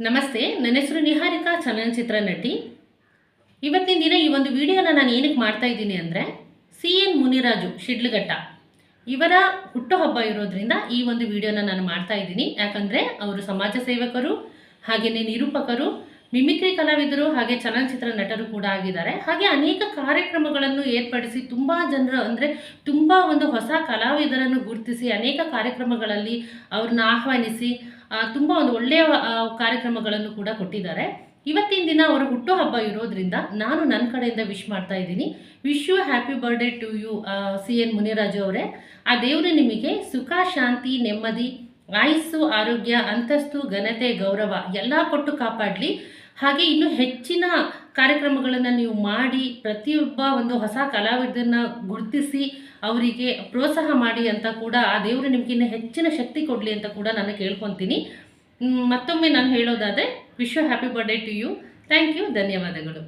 ನಮಸ್ತೆ, ನನ್ನ ಹೆಸರು ನಿಹಾರಿಕಾ, ಚಲನಚಿತ್ರ ನಟಿ. ಇವತ್ತಿನ ದಿನ ಈ ಒಂದು ವಿಡಿಯೋನ ನಾನು ಏನಕ್ಕೆ ಮಾಡ್ತಾ ಇದ್ದೀನಿ ಅಂದರೆ, CN ಮುನಿರಾಜು ಶಿಡ್ಲಘಟ್ಟ ಇವರ ಹುಟ್ಟುಹಬ್ಬ ಇರೋದ್ರಿಂದ ಈ ಒಂದು ವಿಡಿಯೋನ ನಾನು ಮಾಡ್ತಾ ಇದ್ದೀನಿ. ಯಾಕಂದರೆ ಅವರು ಸಮಾಜ ಸೇವಕರು, ಹಾಗೆಯೇ ನಿರೂಪಕರು, ಮಿಮಿಕ್ರಿ ಕಲಾವಿದರು, ಹಾಗೆ ಚಲನಚಿತ್ರ ನಟರು ಕೂಡ ಆಗಿದ್ದಾರೆ. ಹಾಗೆ ಅನೇಕ ಕಾರ್ಯಕ್ರಮಗಳನ್ನು ಏರ್ಪಡಿಸಿ ತುಂಬ ಜನರು ಅಂದರೆ ತುಂಬ ಒಂದು ಹೊಸ ಕಲಾವಿದರನ್ನು ಗುರುತಿಸಿ ಅನೇಕ ಕಾರ್ಯಕ್ರಮಗಳಲ್ಲಿ ಅವ್ರನ್ನ ಆಹ್ವಾನಿಸಿ ತುಂಬ ಒಂದು ಒಳ್ಳೆಯ ಕಾರ್ಯಕ್ರಮಗಳನ್ನು ಕೂಡ ಕೊಟ್ಟಿದ್ದಾರೆ. ಇವತ್ತಿನ ದಿನ ಅವರ ಹುಟ್ಟುಹಬ್ಬ ಇರೋದ್ರಿಂದ ನಾನು ನನ್ನ ಕಡೆಯಿಂದ ವಿಶ್ ಮಾಡ್ತಾ ಇದ್ದೀನಿ. Wish you happy birthday to you CN Muniraju ಅವರೇ. ಆ ದೇವರು ನಿಮಗೆ ಸುಖ, ಶಾಂತಿ, ನೆಮ್ಮದಿ, ಆಯುಸ್ಸು, ಆರೋಗ್ಯ, ಅಂತಸ್ತು, ಘನತೆ, ಗೌರವ ಎಲ್ಲ ಕೊಟ್ಟು ಕಾಪಾಡಲಿ. ಹಾಗೆ ಇನ್ನೂ ಹೆಚ್ಚಿನ ಕಾರ್ಯಕ್ರಮಗಳನ್ನು ನೀವು ಮಾಡಿ ಪ್ರತಿಯೊಬ್ಬ ಒಂದು ಹೊಸ ಕಲಾವಿದರನ್ನ ಗುರುತಿಸಿ ಅವರಿಗೆ ಪ್ರೋತ್ಸಾಹ ಮಾಡಿ ಅಂತ ಕೂಡ ಆ ದೇವರು ನಿಮಗಿನ್ನ ಹೆಚ್ಚಿನ ಶಕ್ತಿ ಕೊಡಲಿ ಅಂತ ಕೂಡ ನಾನು ಕೇಳ್ಕೊತೀನಿ. ಮತ್ತೊಮ್ಮೆ ನಾನು ಹೇಳೋದಾದರೆ wish you happy birthday to you. Thank you, ಧನ್ಯವಾದಗಳು.